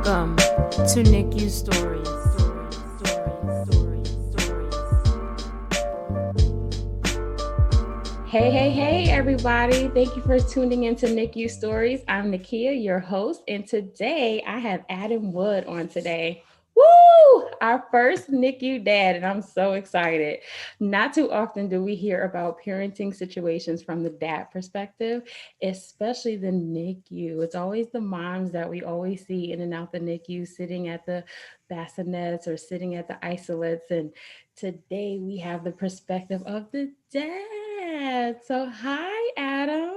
Welcome to NICU Stories. Hey, everybody. Thank you for tuning into NICU Stories. I'm Nakia, your host, and today I have Adam Wood on today. Woo! Our first NICU dad, and I'm so excited. Not too often do we hear about parenting situations from the dad perspective, especially the NICU. It's always the moms that we always see in and out the NICU, sitting at the bassinets or sitting at the isolates. And today we have the perspective of the dad. So, hi, Adam.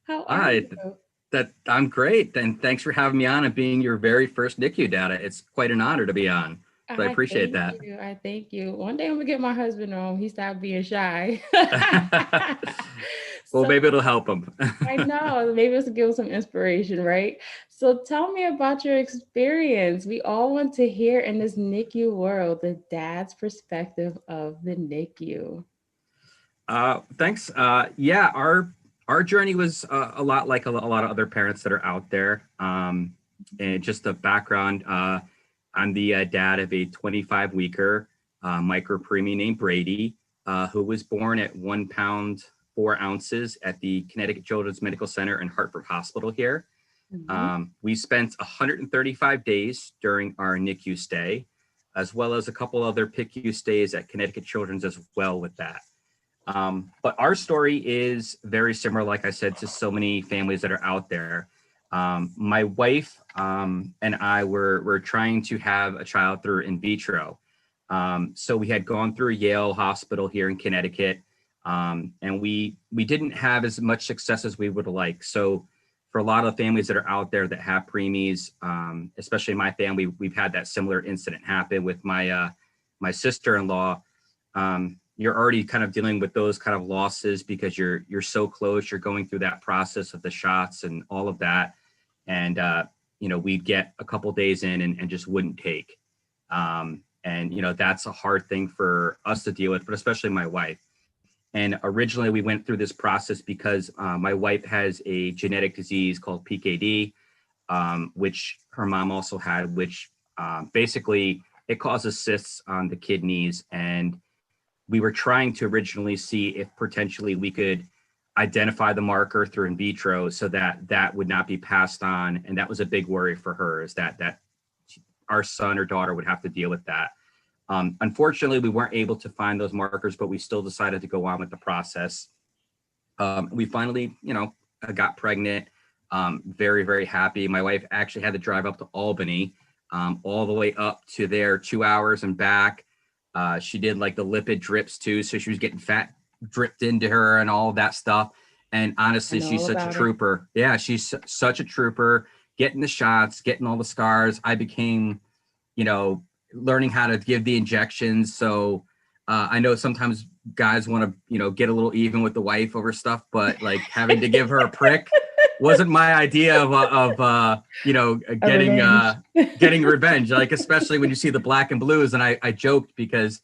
How are Hi, you? that I'm great. And thanks for having me on and being your very first NICU data. It's quite an honor to be on. So I I appreciate thank that. you. I thank you. One day I'm gonna get my husband on. He stopped being shy. Well, So maybe it'll help them. I know maybe it's to give some inspiration, right? So tell me about your experience. We all want to hear in this NICU world the dad's perspective of the NICU. Thanks. Yeah, our journey was a lot like a lot of other parents that are out there. And just a background, I'm the dad of a 25 weeker micro preemie named Brady, who was born at 1 pound 4 ounces at the Connecticut Children's Medical Center and Hartford Hospital here. Mhm. We spent 135 days during our NICU stay, as well as a couple other PICU stays at Connecticut Children's as well with that. But our story is very similar, like I said, to so many families that are out there. My wife and I were trying to have a child through in vitro. So we had gone through Yale Hospital here in Connecticut, and we didn't have as much success as we would like. So for a lot of families that are out there that have preemies, especially my family, we've had that similar incident happen with my sister-in-law. You're already kind of dealing with those kind of losses because you're so close. You're going through that process of the shots and all of that, and we'd get a couple days in and just wouldn't take. And that's a hard thing for us to deal with, but especially my wife. And originally we went through this process because my wife has a genetic disease called PKD, which her mom also had, which basically it causes cysts on the kidneys. And we were trying to originally see if potentially we could identify the marker through in vitro so that that would not be passed on. And that was a big worry for her, is that our son or daughter would have to deal with that. Unfortunately, we weren't able to find those markers, but we still decided to go on with the process. We finally, got pregnant. Very, very happy. My wife actually had to drive up to Albany, all the way up to there, 2 hours and back. She did like the lipid drips too, so she was getting fat dripped into her and all of that stuff. And I honestly, know she's all such a about it. trooper. Yeah, she's such a trooper. Getting the shots, getting all the scars. I became, you know, learning how to give the injections. So I know sometimes guys want to, get a little even with the wife over stuff, but like having to give her a prick wasn't my idea of A revenge. getting revenge. Like especially when you see the black and blues, and I joked because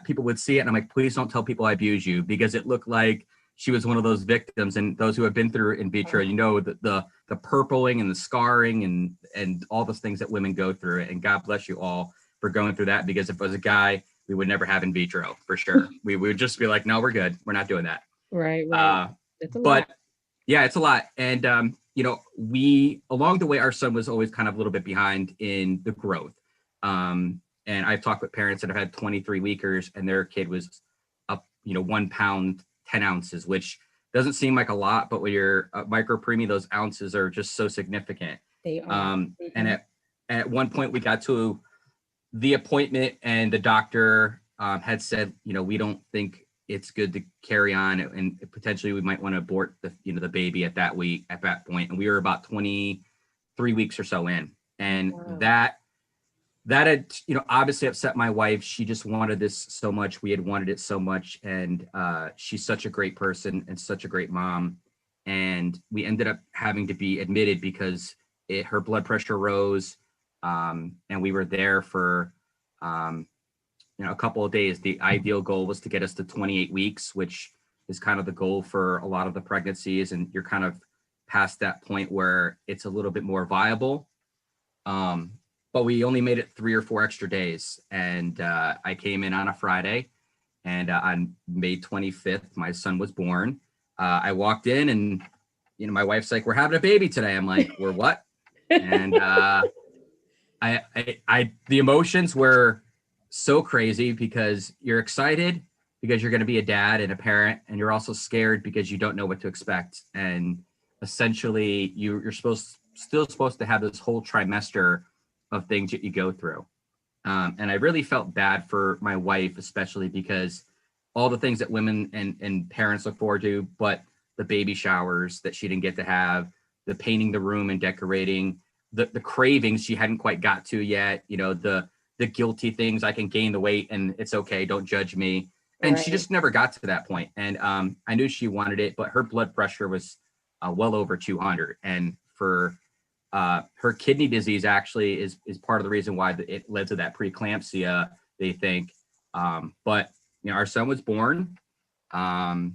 people would see it, and I'm like, please don't tell people I abuse you, because it looked like she was one of those victims. And those who have been through in vitro, the purpling and the scarring and all those things that women go through. And God bless you all for going through that, because if it was a guy, we would never have in vitro for sure. We would just be like, no, we're good. We're not doing that. Right. Uh, It's a lot. but yeah, it's a lot. And, we, along the way, our son was always kind of a little bit behind in the growth. And I've talked with parents that have had 23 weekers and their kid was up, 1 pound, 10 ounces, which doesn't seem like a lot, but when you're a micro preemie, those ounces are just so significant. They are. And Mhm. at one point we got to the appointment, and the doctor had said, we don't think it's good to carry on, and potentially we might want to abort the baby at that point. And we were about 23 weeks or so in, and Wow. that had obviously upset my wife. She just wanted this so much. We had wanted it so much, and she's such a great person and such a great mom. And we ended up having to be admitted because her blood pressure rose, and we were there for a couple of days. The ideal goal was to get us to 28 weeks, which is kind of the goal for a lot of the pregnancies, and you're kind of past that point where it's a little bit more viable. But we only made it 3 or 4 extra days. And I came in on a Friday, and on May 25th, my son was born. I walked in, and my wife's like, "We're having a baby today." I'm like, "We're what?" And the emotions were so crazy because you're excited because you're going to be a dad and a parent, and you're also scared because you don't know what to expect. And essentially, you're still supposed to have this whole trimester of things that you go through. And I really felt bad for my wife, especially because all the things that women and parents look forward to, but the baby showers that she didn't get to have, the painting the room and decorating, the cravings she hadn't quite got to yet, the guilty things, I can gain the weight and it's okay, don't judge me. And she Right. just never got to that point. And I knew she wanted it, but her blood pressure was well over 200. And for her kidney disease actually is part of the reason why it led to that preeclampsia, they think. But our son was born. I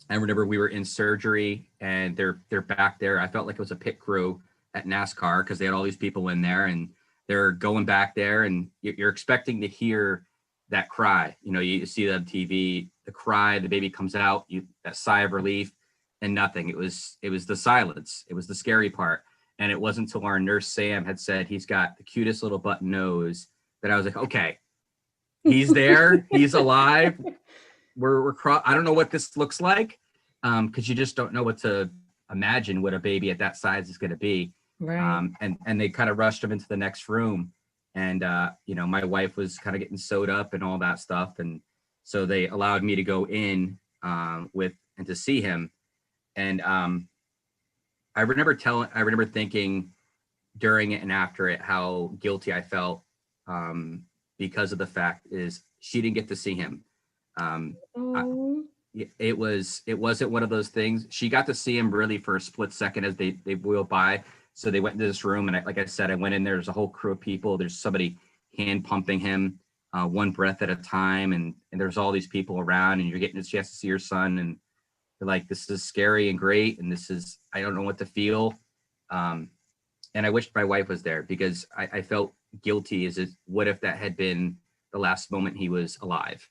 remember we were in surgery and they're back there. I felt like it was a pit crew at NASCAR because they had all these people in there and they're going back there, and you're expecting to hear that cry. You see that on TV, the cry, the baby comes out, that sigh of relief, and nothing. It was the silence. It was the scary part. And it wasn't until our nurse Sam had said he's got the cutest little button nose that I was like, okay, he's there, he's alive. I don't know what this looks like, because you just don't know what to imagine what a baby at that size is going to be. Right. And they kind of rushed him into the next room, and my wife was kind of getting sewed up and all that stuff, and so they allowed me to go in and to see him. And I remember thinking during it and after it how guilty I felt, because of the fact is she didn't get to see him. I, Oh. it wasn't one of those things. She got to see him really for a split second as they wheeled by. So they went into this room, and like I said, I went in there. There's a whole crew of people. There's somebody hand pumping him, one breath at a time, and there's all these people around, and you're getting a chance to see your son, and you're like, this is scary and great, and I don't know what to feel. And I wished my wife was there because I felt guilty. What if that had been the last moment he was alive?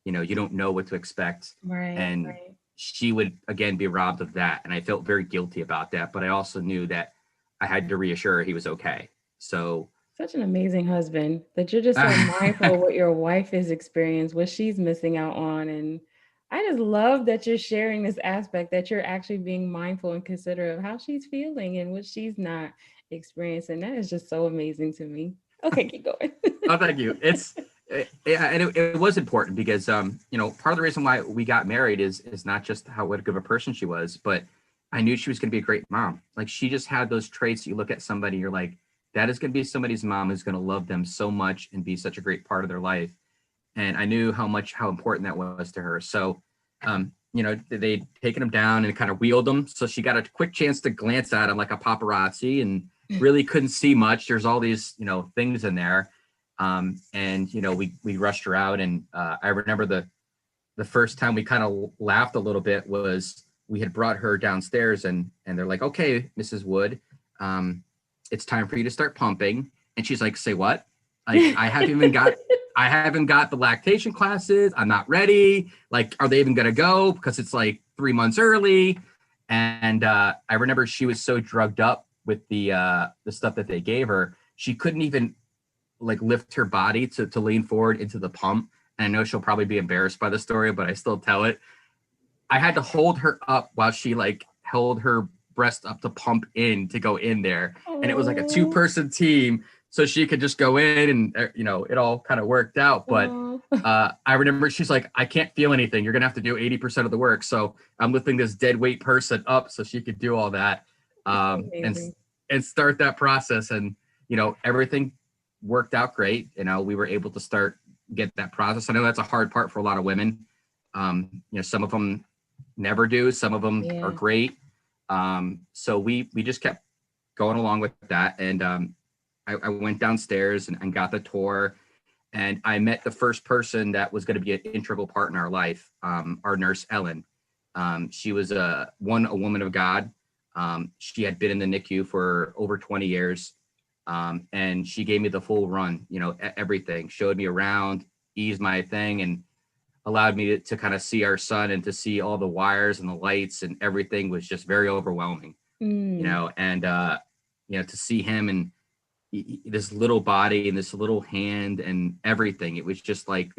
You don't know what to expect. Right. And Right. she would again be robbed of that. And I felt very guilty about that. But I also knew that I had to reassure her he was okay. So Such an amazing husband that you're just so mindful of what your wife is experiencing, what she's missing out on. And I just love that you're sharing this aspect, that you're actually being mindful and considerate of how she's feeling and what she's not experiencing. That is just so amazing to me. Okay, keep going. oh, thank you. Yeah, and it was important because part of the reason why we got married is not just what good of a person she was, but I knew she was going to be a great mom. Like, she just had those traits. You look at somebody, you're like, that is going to be somebody's mom who's going to love them so much and be such a great part of their life. And I knew how important that was to her. So, they'd taken him down and kind of wheeled him. So she got a quick chance to glance at him like a paparazzi and really couldn't see much. There's all these, things in there. And we rushed her out. And I remember the first time we kind of laughed a little bit was we had brought her downstairs and they're like, okay, Mrs. Wood, it's time for you to start pumping. And she's like, say what? Like, I haven't got the lactation classes. I'm not ready. Like, are they even going to go? Because it's like 3 months early. And I remember she was so drugged up with the stuff that they gave her. She couldn't even like lift her body to lean forward into the pump. And I know she'll probably be embarrassed by the story, but I still tell it. I had to hold her up while she like held her breast up to pump in to go in there. And it was like a 2-person team. So she could just go in and, it all kind of worked out. But I remember she's like, I can't feel anything. You're going to have to do 80% of the work. So I'm lifting this dead weight person up so she could do all that, and start that process. And, everything worked out great. We were able to get that process. I know that's a hard part for a lot of women. Some of them never do. Some of them are great. So we just kept going along with that. And I went downstairs and got the tour, and I met the first person that was going to be an integral part in our life, our nurse, Ellen. She was a woman of God. She had been in the NICU for over 20 years. And she gave me the full run, everything, showed me around, eased my thing, and allowed me to kind of see our son and to see all the wires and the lights, and everything was just very overwhelming, and to see him and this little body and this little hand and everything. It was just like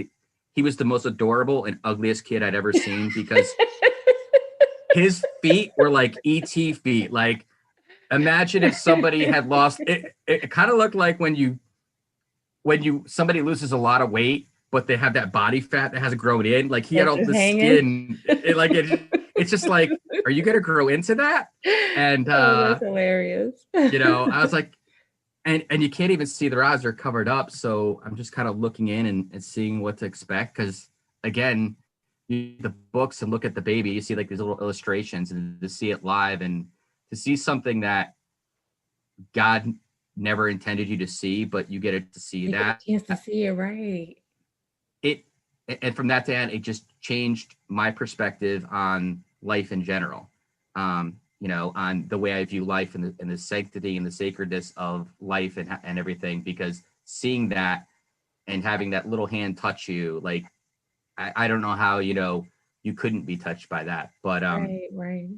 he was the most adorable and ugliest kid I'd ever seen, because his feet were like ET feet. Like, imagine if somebody had lost it. It kind of looked like when somebody loses a lot of weight, but they have that body fat that hasn't grown in. Like, he had all the skin. It's just like, are you gonna grow into that? And that's hilarious. I was like, and you can't even see their eyes; they're covered up. So I'm just kind of looking in and seeing what to expect, because again, you the books and look at the baby, you see like these little illustrations, and to see it live and to see something that God never intended you to see, but you get to see that. Get a chance to see it, right? And from that day on, it just changed my perspective on life in general. On the way I view life and the sanctity and the sacredness of life and everything, because seeing that and having that little hand touch you, like, I don't know how, you couldn't be touched by that. But, right.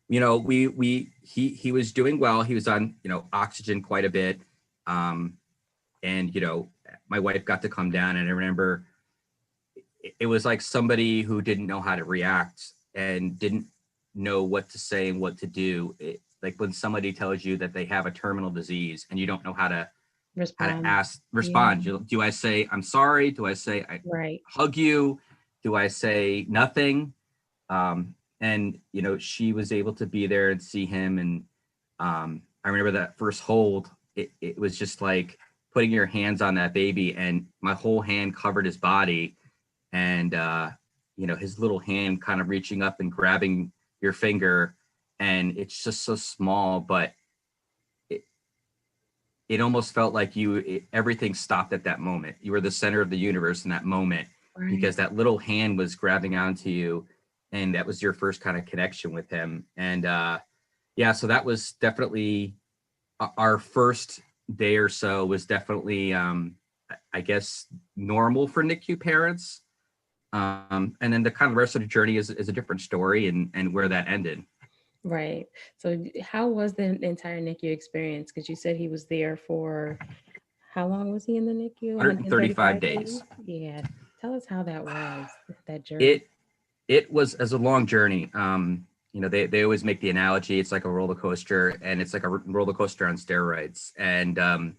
He was doing well. He was on, oxygen quite a bit. And, my wife got to come down, and I remember it was like somebody who didn't know how to react and didn't know what to say and what to do. Like when somebody tells you that they have a terminal disease and you don't know how to respond. Yeah. Do I say, I'm sorry? Do I say, I hug you? Do I say nothing? And, she was able to be there and see him. And I remember that first hold, it was just like putting your hands on that baby, and my whole hand covered his body. And, his little hand kind of reaching up and grabbing your finger. And it's just so small, but it almost felt like everything stopped at that moment. You were the center of the universe in that moment, because that little hand was grabbing onto you, and that was your first kind of connection with him. And so that was definitely our first day or so was definitely, I guess, normal for NICU parents. And then the kind of rest of the journey is a different story, and where that ended. Right. So how was the entire NICU experience? Because you said he was there for, how long was he in the NICU? 135 days. Yeah. Tell us how that was, that journey. It was as a long journey. They always make the analogy, it's like a roller coaster, and it's like a roller coaster on steroids. And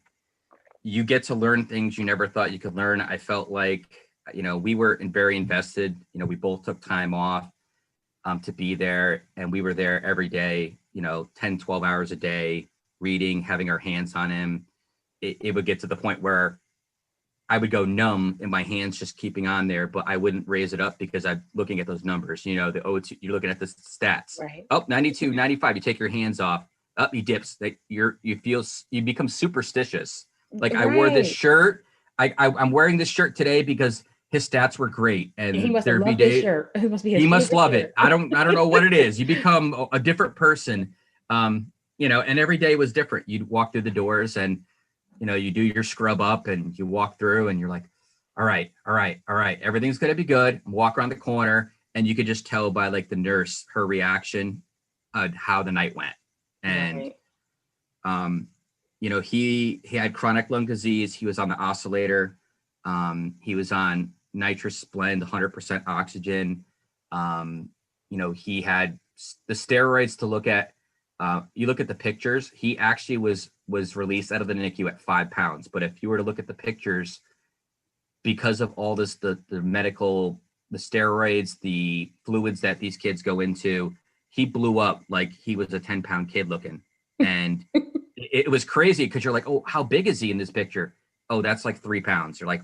you get to learn things you never thought you could learn. I felt like, we were very invested. We both took time off to be there, and we were there every day, 10, 12 hours a day, reading, having our hands on him. It would get to the point where I would go numb and my hands just keeping on there, but I wouldn't raise it up because I'm looking at those numbers, the O2, you're looking at the stats. Right. 92, 95, you take your hands off, he dips. Like you become superstitious. Like, I wore this shirt. I'm wearing this shirt today because his stats were great, and he must love this shirt. He must love it. I don't know what it is. You become a different person, and every day was different. You'd walk through the doors, and you do your scrub up, and you walk through, and you're like, all right, everything's gonna be good. Walk around the corner, and you could just tell by like the nurse, her reaction, how the night went, and he had chronic lung disease. He was on the oscillator. He was on nitrous blend, 100% oxygen. He had the steroids to look at. You look at the pictures, he actually was released out of the NICU at 5 pounds. But if you were to look at the pictures, because of all this, the medical, the steroids, the fluids that these kids go into, he blew up like he was a 10-pound kid looking. And it was crazy, because you're like, oh, how big is he in this picture? Oh, that's like 3 pounds. You're like,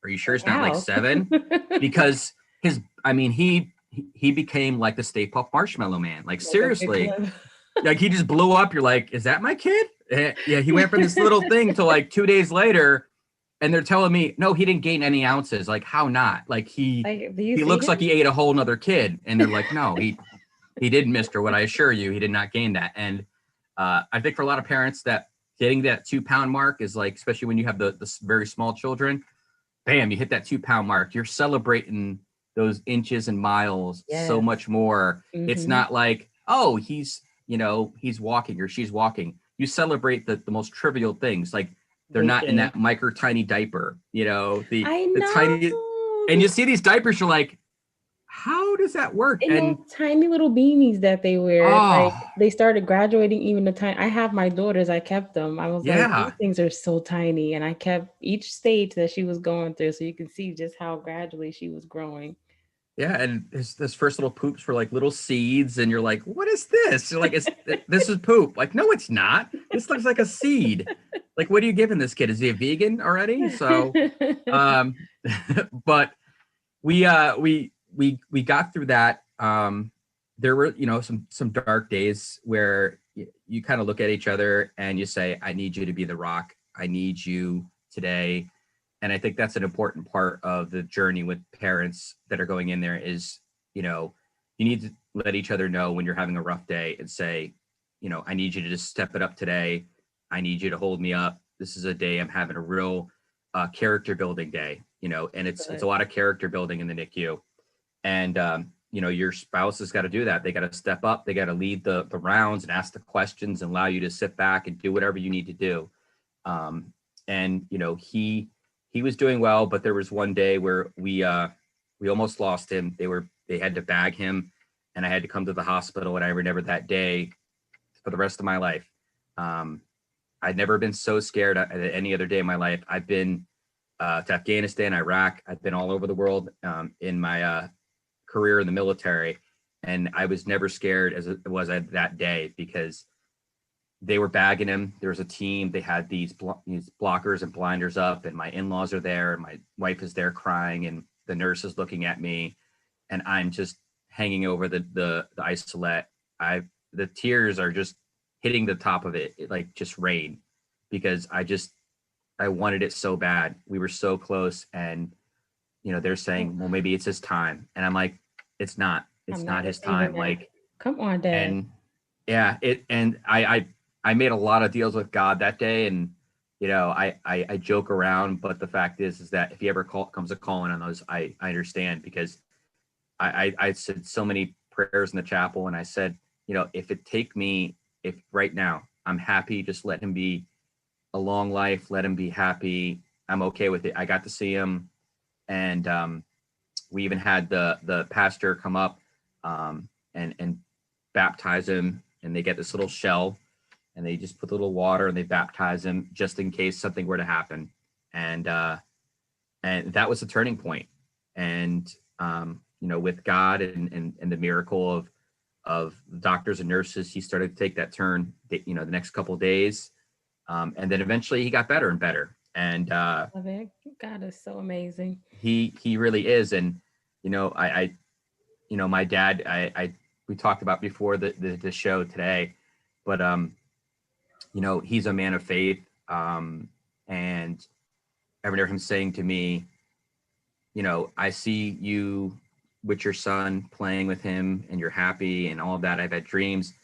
are you sure it's not like 7? Because he became like the Stay Puft Marshmallow Man. Like seriously, like he just blew up. You're like, is that my kid? Yeah, he went from this little thing to like 2 days later, and they're telling me, no, he didn't gain any ounces. Like, how not? Like he looks like he ate a whole nother kid. And they're like, no, he didn't, Mr. What I assure you, he did not gain that. And I think for a lot of parents that Getting that 2-pound mark is like, especially when you have the very small children, bam, you hit that 2-pound mark. You're celebrating those inches and miles so Yes. much more. It's Mm-hmm. not like, oh, he's walking or she's walking. You celebrate the most trivial things. Like they're not in Waking. that micro tiny diaper, I the tiny, and know. you see these diapers, you're like, how does that work? And those And tiny little beanies that they wear, like oh, they started graduating even the time. I have my daughters, I kept them. I was like, these yeah. things are so tiny. And I kept each stage that she was going through so you can see just how gradually she was growing. Yeah, and this first little poops were like little seeds, and you're like, "What is this?" You're like, this is poop." Like, no, it's not. This looks like a seed. Like, what are you giving this kid? Is he a vegan already? So, um, but we got through that. There were some dark days where you kind of look at each other and you say, "I need you to be the rock. I need you today." And I think that's an important part of the journey with parents that are going in there is, you need to let each other know when you're having a rough day and say, I need you to just step it up today. I need you to hold me up. This is a day I'm having a real character building day, and it's a Good. lot of character building in the NICU. And, your spouse has got to do that. They got to step up. They got to lead the rounds and ask the questions and allow you to sit back and do whatever you need to do. And, he was doing well, but there was one day where we almost lost him. They had to bag him, and I had to come to the hospital, and I remember that day for the rest of my life. I'd never been so scared any other day in my life. I've been to Afghanistan, Iraq. I've been all over the world in my career in the military, and I was never scared as it was that day because they were bagging him. There was a team. They had these blockers and blinders up, and my in-laws are there, and my wife is there crying, and the nurse is looking at me, and I'm just hanging over the isolette. The tears are just hitting the top of it like just rain, because I wanted it so bad. We were so close, and they're Oh, saying, well, maybe it's his time, and I'm like, it's not. It's I'm not not his receiving time. that. Like, Come on, Dad. and yeah, I made a lot of deals with God that day, and I joke around, but the fact is that if he ever comes a calling on those, I understand, because I said so many prayers in the chapel, and I said, if right now I'm happy, just let him be a long life, let him be happy. I'm okay with it. I got to see him, and we even had the pastor come up and baptize him, and they get this little shell, and they just put a little water and they baptize him just in case something were to happen. And that was the turning point. And with God and the miracle of doctors and nurses, he started to take that turn, the next couple of days. And then eventually he got better and better. And Love it. God is so amazing. he really is. And I my dad, I we talked about before the show today, but he's a man of faith. And I remember him saying to me, I see you with your son playing with him, and you're happy and all of that. I've had dreams.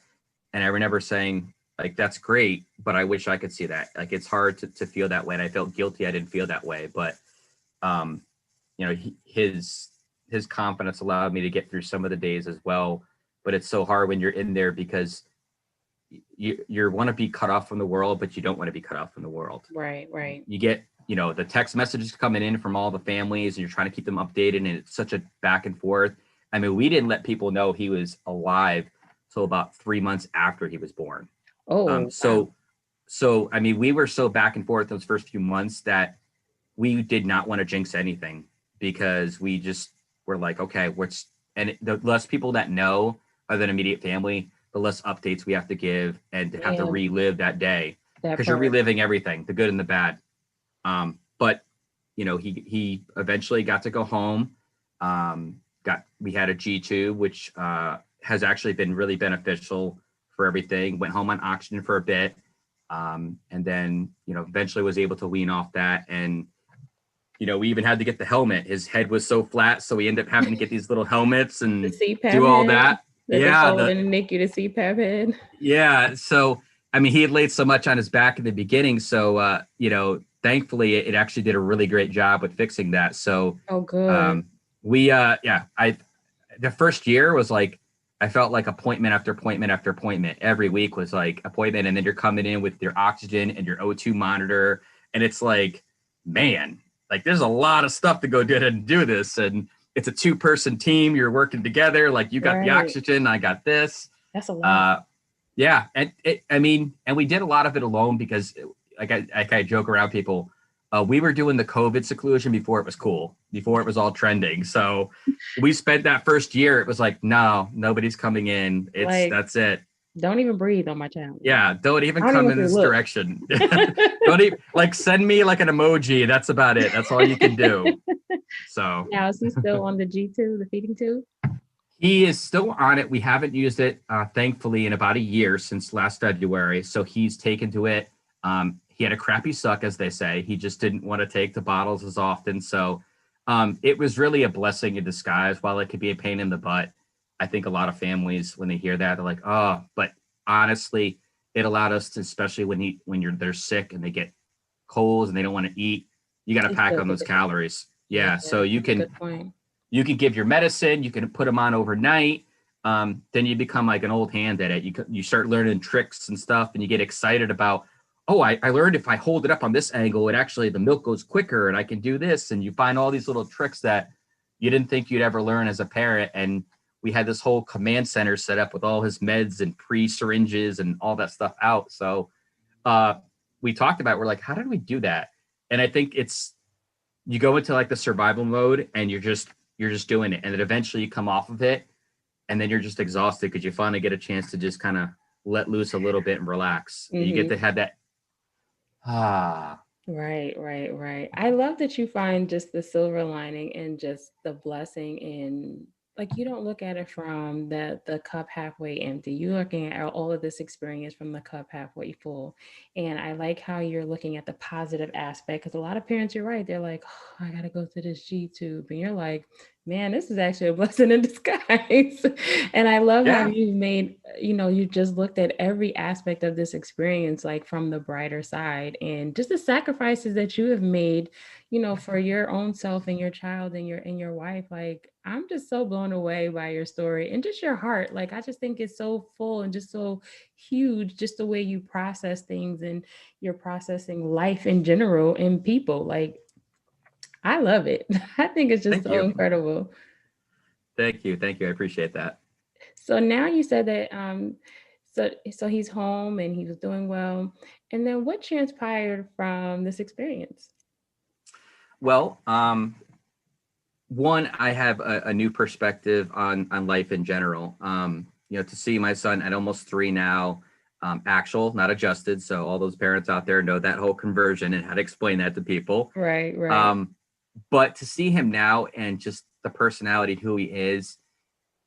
And I remember saying, like, that's great, but I wish I could see that. Like, it's hard to feel that way. And I felt guilty I didn't feel that way. But his confidence allowed me to get through some of the days as well. But it's so hard when you're in there, because you want to be cut off from the world, but you don't want to be cut off from the world. Right, right. You get the text messages coming in from all the families, and you're trying to keep them updated, and it's such a back and forth. I mean, we didn't let people know he was alive till about 3 months after he was born. Oh, wow. So I mean, we were so back and forth those first few months that we did not want to jinx anything, because we just were like, okay, and the less people that know other than immediate family, the less updates we have to give and to have to Yeah, relive that day, that because you're part. reliving everything, the good and the bad. But he eventually got to go home. We had a G2, which has actually been really beneficial for everything. Went home on oxygen for a bit, and then eventually was able to wean off that. And we even had to get the helmet. His head was so flat, so we ended up having to get these little helmets The and CPAP do all head that. that they Yeah, sold in the NICU, the CPAP head. yeah. So I mean, he had laid so much on his back in the beginning. So, thankfully it actually did a really great job with fixing that. So, Oh, good. um, the first year was like, I felt like appointment after appointment after appointment. Every week was like appointment. And then you're coming in with your oxygen and your O2 monitor. And it's like, man, like there's a lot of stuff to go do this. And it's a 2-person team. You're working together. Like you got the Right. oxygen. I got this. That's a lot. Uh, yeah. And we did a lot of it alone because I joke around people. We were doing the COVID seclusion before it was cool, before it was all trending. So we spent that first year. It was like, no, nobody's coming in. Like, That's it. don't even breathe on my child. Yeah. Don't even I don't come even in say this look. direction. Don't even send me like an emoji. That's about it. That's all you can do. So Now, is he still on the G2, the feeding tube? he is still on it. We haven't used it, thankfully, in about a year since last February. So he's taken to it. He had a crappy suck, as they say. He just didn't want to take the bottles as often. So it was really a blessing in disguise. While it could be a pain in the butt, I think a lot of families, when they hear that, they're like, oh, but honestly, it allowed us to, especially when they're sick and they get colds and they don't want to eat, you got to He pack still on did those it. calories. Yeah, Yeah. So you that's a can good point. you can give your medicine, you can put them on overnight. Then you become like an old hand at it. You start learning tricks and stuff, and you get excited about, oh, I learned if I hold it up on this angle, it actually, the milk goes quicker and I can do this. And you find all these little tricks that you didn't think you'd ever learn as a parent. And we had this whole command center set up with all his meds and pre-syringes and all that stuff out. So uh, we talked about, we're like, how did we do that? And I think you go into like the survival mode and you're just doing it. And then eventually you come off of it and then you're just exhausted because you finally get a chance to just kind of let loose a little bit and relax. You get Hmm. to have that, ah, Right, right, right. I love that you find just the silver lining and just the blessing in, like, you don't look at it from the cup halfway empty. You're looking at all of this experience from the cup halfway full. And I like how you're looking at the positive aspect, because a lot of parents, you're right, they're like, oh, I gotta go to this G tube. And you're like, man, this is actually a blessing in disguise. And I love how yeah, you made, you just looked at every aspect of this experience, like from the brighter side, and just the sacrifices that you have made, for your own self and your child and your wife. Like, I'm just so blown away by your story and just your heart. Like, I just think it's so full and just so huge, just the way you process things and you're processing life in general and people. Like, I love it. I think it's just thank so you. incredible. Thank you. Thank you. I appreciate that. So now you said that so he's home and he was doing well. And then what transpired from this experience? Well, one, I have a new perspective on life in general. To see my son at almost 3 now, actual, not adjusted. So all those parents out there know that whole conversion and how to explain that to people. Right, right. Um, but to see him now and just the personality, who he is,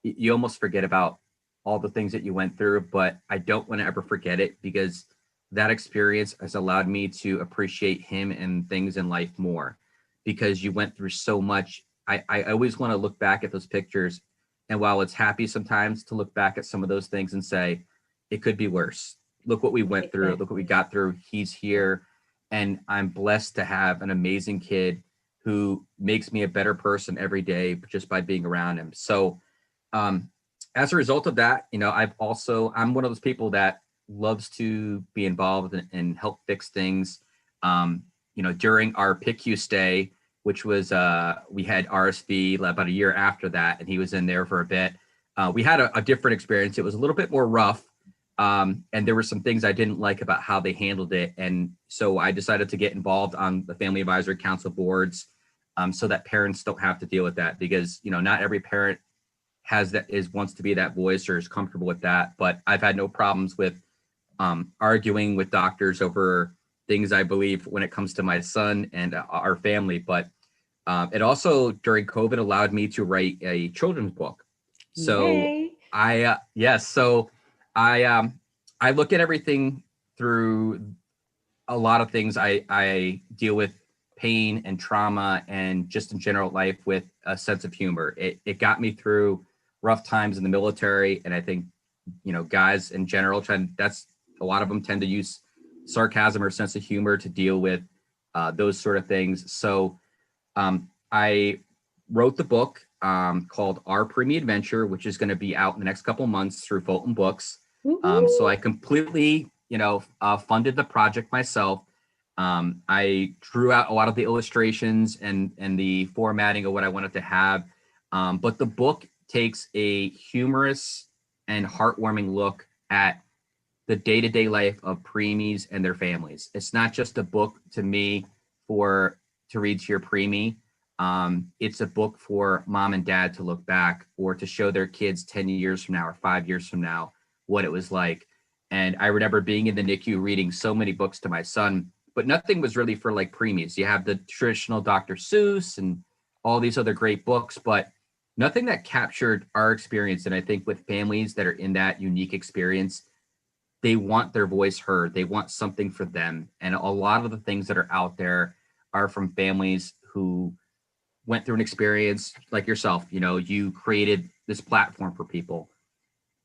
you almost forget about all the things that you went through. But I don't want to ever forget it because that experience has allowed me to appreciate him and things in life more because you went through so much. I always want to look back at those pictures. And while it's happy sometimes to look back at some of those things and say, it could be worse. Look what we went through. Look what we Exactly. got through. He's here. And I'm blessed to have an amazing kid who makes me a better person every day just by being around him. So, um, as a result of that, I'm one of those people that loves to be involved and help fix things. During our PICU stay, which was we had RSV about a year after that, and he was in there for a bit. We had a different experience. It was a little bit more rough, and there were some things I didn't like about how they handled it, and so I decided to get involved on the Family Advisory Council boards, so that parents don't have to deal with that because not every parent wants to be that voice or is comfortable with that. But I've had no problems with arguing with doctors over things I believe when it comes to my son and our family. But it also during COVID allowed me to write a children's book. So Yay. yes, so I look at everything through a lot of things. I deal with pain and trauma and just in general life with a sense of humor. It got me through rough times in the military, and I think guys in general that's a lot of them tend to use sarcasm or sense of humor to deal with those sort of things. So I wrote the book called Our Preemie Adventure, which is going to be out in the next couple of months through Fulton Books. So I completely, funded the project myself. I drew out a lot of the illustrations and the formatting of what I wanted to have. But the book takes a humorous and heartwarming look at the day-to-day life of preemies and their families. It's not just a book to me to read to your preemie. It's a book for mom and dad to look back or to show their kids 10 years from now or 5 years from now what it was like. And I remember being in the NICU reading so many books to my son, but nothing was really for like preemies. You have the traditional Dr. Seuss and all these other great books, but nothing that captured our experience. And I think with families that are in that unique experience, they want their voice heard. They want something for them. And a lot of the things that are out there are from families who went through an experience like yourself. You created this platform for people.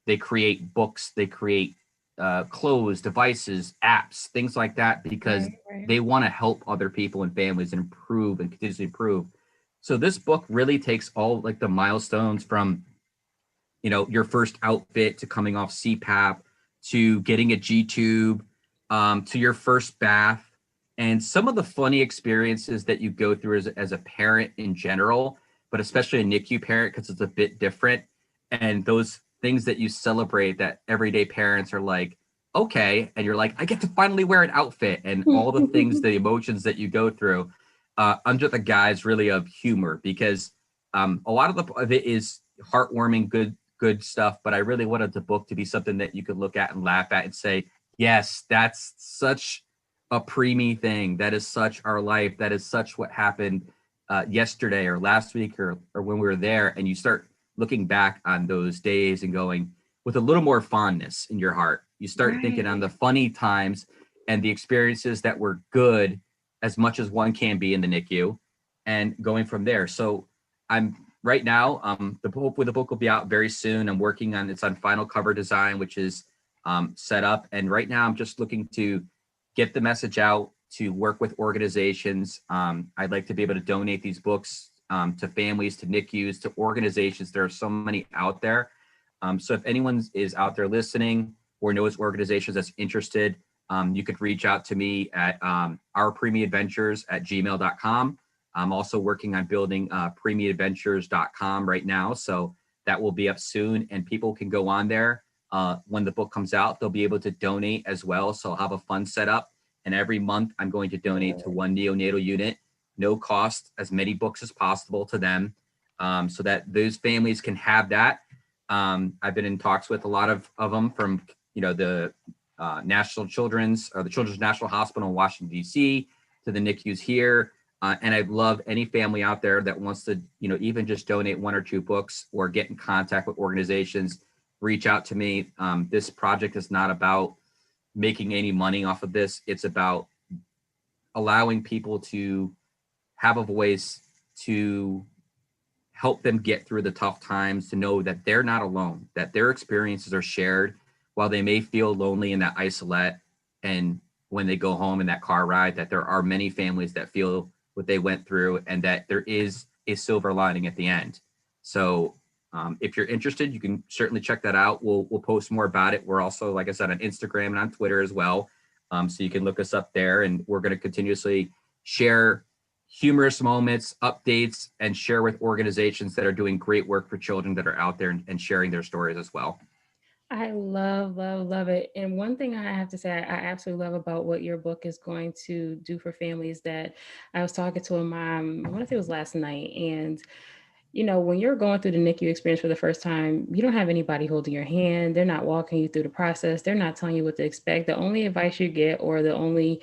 They create books, they create clothes, devices, apps, things like that, because they want to help other people and families and improve and continuously improve. So this book really takes all like the milestones from, your first outfit to coming off CPAP to getting a G-tube, to your first bath, and some of the funny experiences that you go through as a parent in general, but especially a NICU parent because it's a bit different. And those things that you celebrate that everyday parents are like, okay, and you're like, I get to finally wear an outfit, and all the things, the emotions that you go through under the guise really of humor, because a lot of it is heartwarming, good stuff. But I really wanted the book to be something that you could look at and laugh at and say, yes, that's such a preemie thing. That is such our life. That is such what happened yesterday or last week or when we were there. And you start looking back on those days and going with a little more fondness in your heart. You start thinking on the funny times and the experiences that were good as much as one can be in the NICU, and going from there. So I'm right now, hopefully the book will be out very soon. I'm working on, it's on final cover design, which is set up. And right now I'm just looking to get the message out, to work with organizations. I'd like to be able to donate these books to families, to NICUs, to organizations. There are so many out there. So if anyone is out there listening or knows organizations that's interested, you could reach out to me at ourpreemieadventures@gmail.com. I'm also working on building preemieadventures.com right now. So that will be up soon, and people can go on there. When the book comes out, they'll be able to donate as well. So I'll have a fund set up, and every month I'm going to donate to one neonatal unit, no cost, as many books as possible to them, so that those families can have that. I've been in talks with a lot of them from, the the Children's National Hospital in Washington, D.C., to the NICUs here. And I'd love any family out there that wants to, even just donate 1 or 2 books or get in contact with organizations, reach out to me. This project is not about making any money off of this. It's about allowing people to have a voice, to help them get through the tough times, to know that they're not alone, that their experiences are shared. While they may feel lonely in that isolate, and when they go home in that car ride, that there are many families that feel what they went through, and that there is a silver lining at the end. So if you're interested, you can certainly check that out. We'll post more about it. We're also, like I said, on Instagram and on Twitter as well. So you can look us up there, and we're going to continuously share humorous moments, updates, and share with organizations that are doing great work for children that are out there and sharing their stories as well. I love, love, love it. And one thing I have to say, I absolutely love about what your book is going to do for families, that I was talking to a mom, I want to say it was last night. And, when you're going through the NICU experience for the first time, you don't have anybody holding your hand. They're not walking you through the process. They're not telling you what to expect. The only advice you get, or the only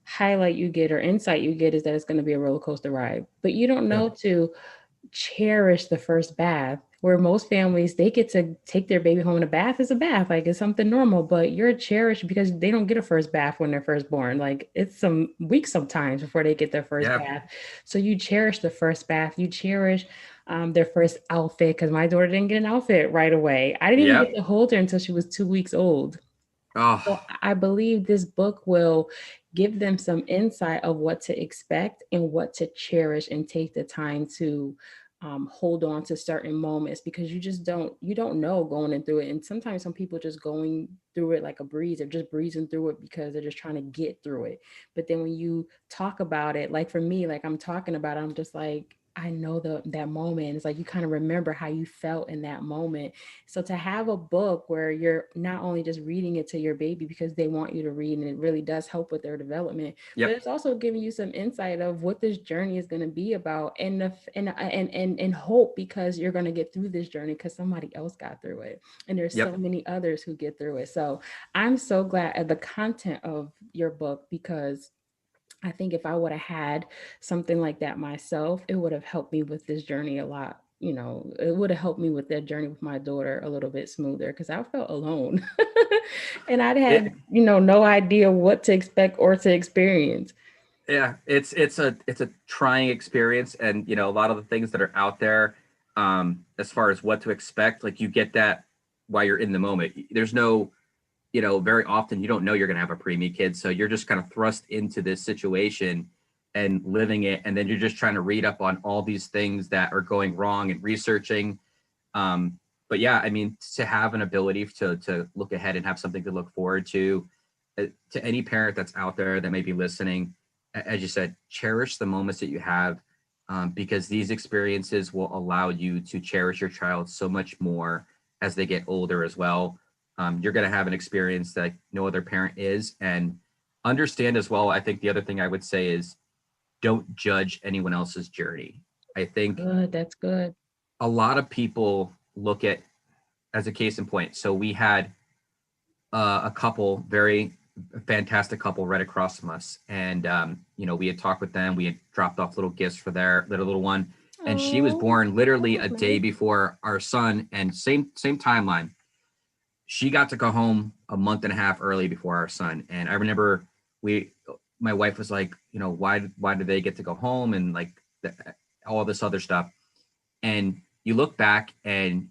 highlight you get or insight you get, is that it's going to be a roller coaster ride. But you don't know to cherish the first bath, where most families, they get to take their baby home, and a bath is a bath, like it's something normal. But you're cherished because they don't get a first bath when they're first born. Like it's some weeks sometimes before they get their first bath. So you cherish the first bath, you cherish their first outfit, because my daughter didn't get an outfit right away. I didn't even get to hold her until she was 2 weeks old. So Oh, I believe this book will give them some insight of what to expect and what to cherish and take the time to hold on to certain moments, because you don't know going in through it. And sometimes some people just going through it like a breeze, or just breezing through it because they're just trying to get through it. But then when you talk about it, like for me, like I'm talking about it, I'm just like, I know that moment. It's like you kind of remember how you felt in that moment. So to have a book where you're not only just reading it to your baby because they want you to read, and it really does help with their development, but yep, it's also giving you some insight of what this journey is going to be about, and hope, because you're going to get through this journey because somebody else got through it, and there's so yep. many others who get through it. So I'm so glad at the content of your book, because I think if I would have had something like that myself, it would have helped me with this journey a lot. It would have helped me with that journey with my daughter a little bit smoother, because I felt alone. And I'd It, had, no idea what to expect or to experience. yeah, it's a trying experience, and a lot of the things that are out there, as far as what to expect, like you get that while you're in the moment. There's no, very often you don't know you're going to have a preemie kid, so you're just kind of thrust into this situation and living it, and then you're just trying to read up on all these things that are going wrong and researching. um, but yeah, I mean, to have an ability to look ahead and have something to look forward to any parent that's out there that may be listening, as you said, cherish the moments that you have, because these experiences will allow you to cherish your child so much more as they get older as well. You're going to have an experience that no other parent is. And understand as well, I think the other thing I would say is don't judge anyone else's journey. I think Good, that's good. a lot of people look at, as a case in point, so we had a couple, very fantastic couple right across from us, and we had talked with them. We had dropped off little gifts for their little one, and she was Oh, born that literally was a day nice. before our son, and same timeline. She got to go home a month and a half early before our son, and I remember we my wife was like, why do they get to go home, and like the, all this other stuff. And you look back and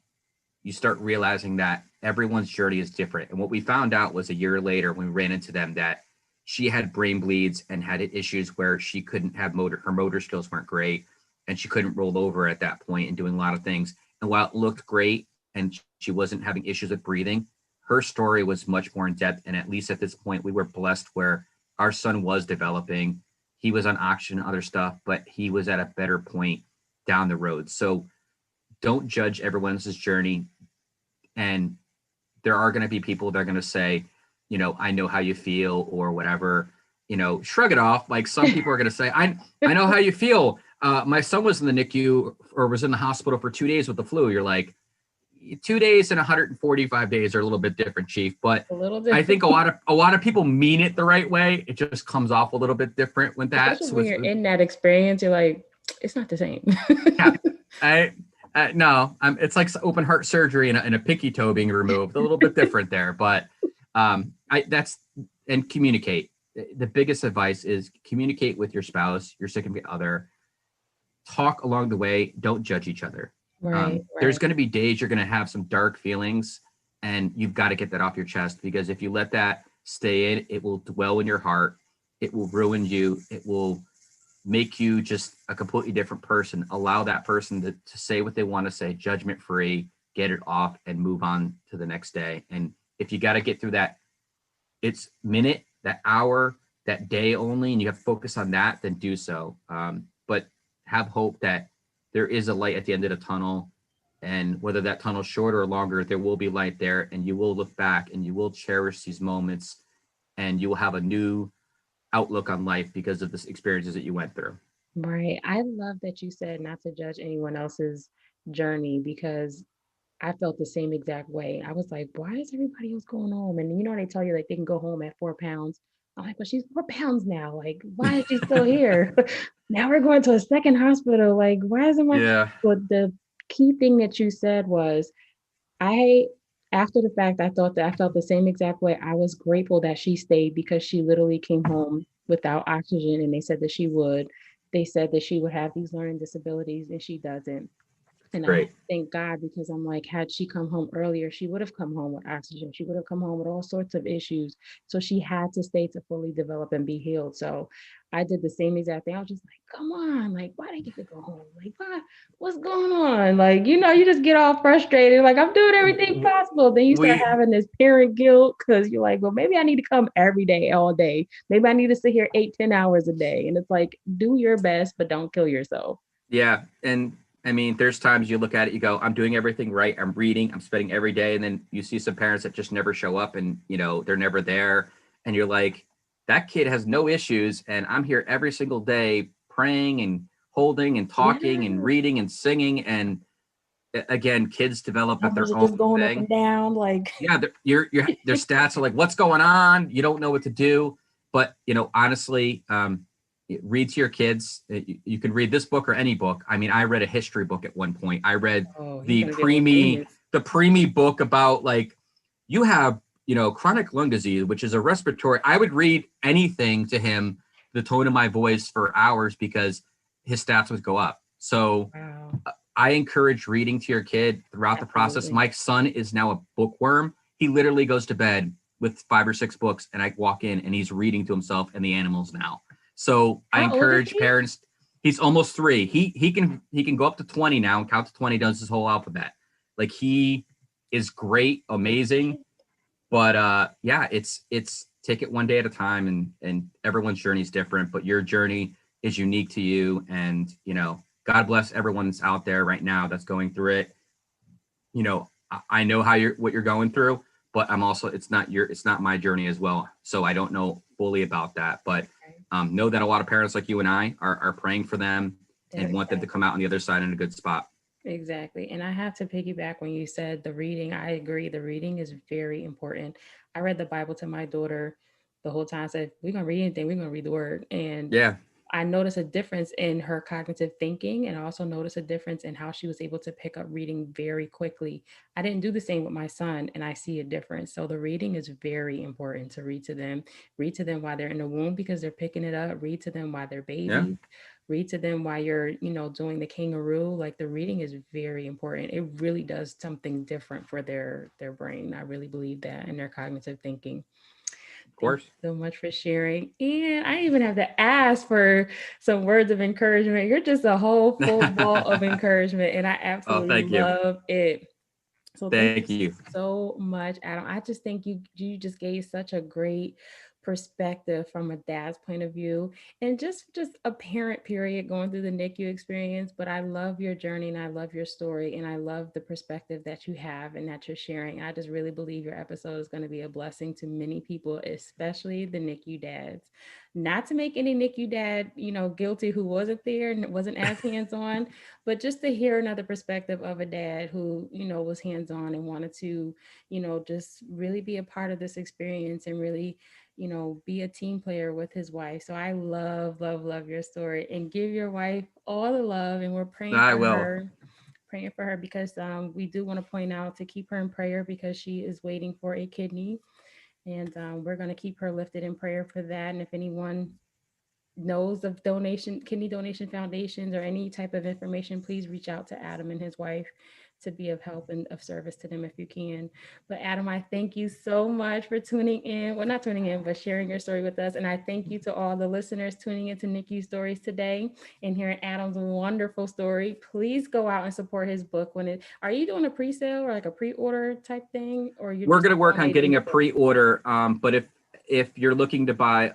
you start realizing that everyone's journey is different. And what we found out was a year later when we ran into them that she had brain bleeds and had issues where she couldn't have her motor skills weren't great, and she couldn't roll over at that point and doing a lot of things. And while it looked great and she wasn't having issues with breathing, her story was much more in depth. And at least at this point, we were blessed where our son was developing. He was on oxygen and other stuff, but he was at a better point down the road. So don't judge everyone's journey. And there are going to be people that are going to say, I know how you feel or whatever, shrug it off. Like some people are going to say, I know how you feel. My son was in the NICU or was in the hospital for 2 days with the flu. You're like, 2 days and 145 days are a little bit different, Chief. But A little I different. think a lot of people mean it the right way. It just comes off a little bit different with that. Especially So when it's, you're in that experience, you're like, it's not the same. yeah, I no, it's like open heart surgery and a pinky toe being removed. A little bit different there, but and communicate. The biggest advice is communicate with your spouse, your significant other. Talk along the way. Don't judge each other. Right, There's right. going to be days you're going to have some dark feelings, and you've got to get that off your chest, because if you let that stay in, it will dwell in your heart. It will ruin you. It will make you just a completely different person. Allow that person to say what they want to say, judgment free, get it off, and move on to the next day. And if you got to get through that, it's minute, that hour, that day only, and you have to focus on that, then do so. But have hope that there is a light at the end of the tunnel. And whether that tunnel's shorter or longer, there will be light there, and you will look back and you will cherish these moments, and you will have a new outlook on life because of the experiences that you went through. Right. I love that you said not to judge anyone else's journey, because I felt the same exact way. I was like, why is everybody else going home? And they tell you like they can go home at 4 pounds. I'm like, well, she's 4 pounds now. Like, why is she still here? Now we're going to a second hospital. Like, why isn't my. Yeah. But the key thing that you said was, I, after the fact, I thought that I felt the same exact way. I was grateful that she stayed, because she literally came home without oxygen, and they said that she would. They said that she would have these learning disabilities, and she doesn't. And I Great. thank God, because I'm like, had she come home earlier, she would have come home with oxygen. She would have come home with all sorts of issues. So she had to stay to fully develop and be healed. So I did the same exact thing. I was just like, come on, like, why they get to go home? Like, why? What's going on? Like, you just get all frustrated. Like, I'm doing everything possible. Then you start We having this parent guilt because you're like, well, maybe I need to come every day, all day. Maybe I need to sit here 8, 10 hours a day. And it's like, do your best, but don't kill yourself. Yeah, and I mean, there's times you look at it, you go, I'm doing everything right. I'm reading, I'm spending every day. And then you see some parents that just never show up and, they're never there. And you're like, that kid has no issues. And I'm here every single day praying and holding and talking and Yeah. reading and singing. And again, kids develop at Numbers their are own just going up thing. and down. Like, Yeah, their stats are like, what's going on? You don't know what to do. But, honestly, read to your kids. You can read this book or any book. I mean, I read a history book at one point. I read oh, he's the going to be able to Preemie, famous. the Preemie book about like, you have, chronic lung disease, which is a respiratory. I would read anything to him, the tone of my voice for hours because his stats would go up. So Wow. I encourage reading to your kid throughout the process. Absolutely. My son is now a bookworm. He literally goes to bed with 5 or 6 books, and I walk in and he's reading to himself and the animals now. So I How old is encourage he? parents. He's almost 3. He can go up to 20 now and count to 20. Does his whole alphabet. Like he is great, amazing. But yeah, it's take it one day at a time, and everyone's journey is different. But your journey is unique to you, and God bless everyone that's out there right now that's going through it. I know what you're going through, but I'm also it's not my journey as well, so I don't know fully about that. But Right. know that a lot of parents like you and I are praying for them and want them to come Exactly. out on the other side in a good spot. Exactly. And I have to piggyback when you said the reading. I agree. The reading is very important. I read the Bible to my daughter the whole time. I said, we're going to read anything, we're going to read the word. And Yeah, I noticed a difference in her cognitive thinking, and I also noticed a difference in how she was able to pick up reading very quickly. I didn't do the same with my son, and I see a difference. So the reading is very important to read to them. Read to them while they're in the womb because they're picking it up. Read to them while they're yeah, babies. Read to them while you're, doing the kangaroo. Like, the reading is very important. It really does something different for their brain. I really believe that, and their cognitive thinking. of Thank course. you so much for sharing. And I even have to ask for some words of encouragement. You're just a whole full ball of encouragement, and I Oh, absolutely thank you, love it. So thank you thank you. so much, Adam. I just think you just gave such a great perspective from a dad's point of view, and just a parent period going through the NICU experience. But I love your journey, and I love your story, and I love the perspective that you have and that you're sharing. I just really believe your episode is going to be a blessing to many people, especially the NICU dads. Not to make any NICU dad, guilty who wasn't there and wasn't as hands on, but just to hear another perspective of a dad who was hands on and wanted to just really be a part of this experience and really be a team player with his wife. So I love your story, and give your wife all the love, and we're I will. praying for her because we do want to point out to keep her in prayer because she is waiting for a kidney, and we're going to keep her lifted in prayer for that. And if anyone knows of kidney donation foundations or any type of information, please reach out to Adam and his wife to be of help and of service to them if you can. But Adam, I thank you so much for tuning in. Well, not tuning in, but sharing your story with us. And I thank you to all the listeners tuning into NICU Stories today and hearing Adam's wonderful story. Please go out and support his book. Are you doing a pre-sale or like a pre-order type thing, or you're We're just going to work on donating getting the a book? pre-order. But if you're looking to buy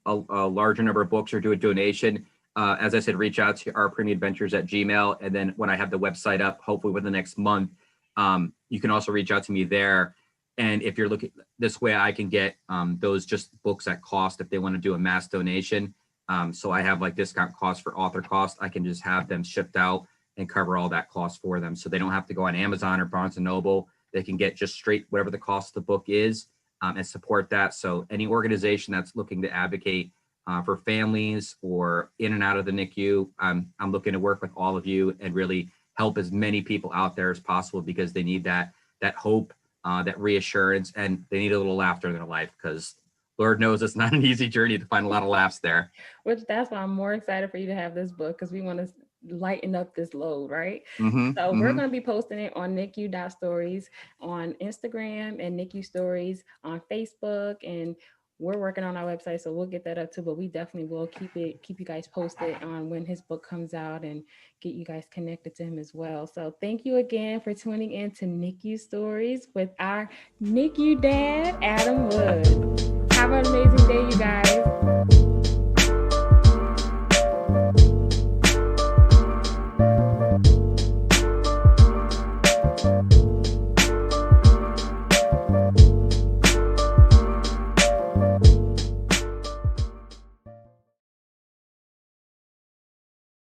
a larger number of books or do a donation, as I said, reach out to our Preemie Adventures at Gmail. And then when I have the website up, hopefully within the next month, you can also reach out to me there. And if you're looking this way, I can get those just books at cost if they want to do a mass donation. So I have like discount costs for author cost. I can just have them shipped out and cover all that cost for them. So they don't have to go on Amazon or Barnes and Noble. They can get just straight whatever the cost of the book is and support that. So any organization that's looking to advocate for families or in and out of the NICU, I'm looking to work with all of you and really help as many people out there as possible because they need that hope, that reassurance, and they need a little laughter in their life because Lord knows it's not an easy journey to find a lot of laughs there. Which that's why I'm more excited for you to have this book, because we want to lighten up this load, right? Mm-hmm, So we're mm-hmm. going to be posting it on NICU Stories on Instagram and NICU Stories on Facebook, and we're working on our website, so we'll get that up too. But we definitely will keep you guys posted on when his book comes out and get you guys connected to him as well. So thank you again for tuning in to NICU Stories with our NICU Dad, Adam Wood. Have an amazing day, you guys.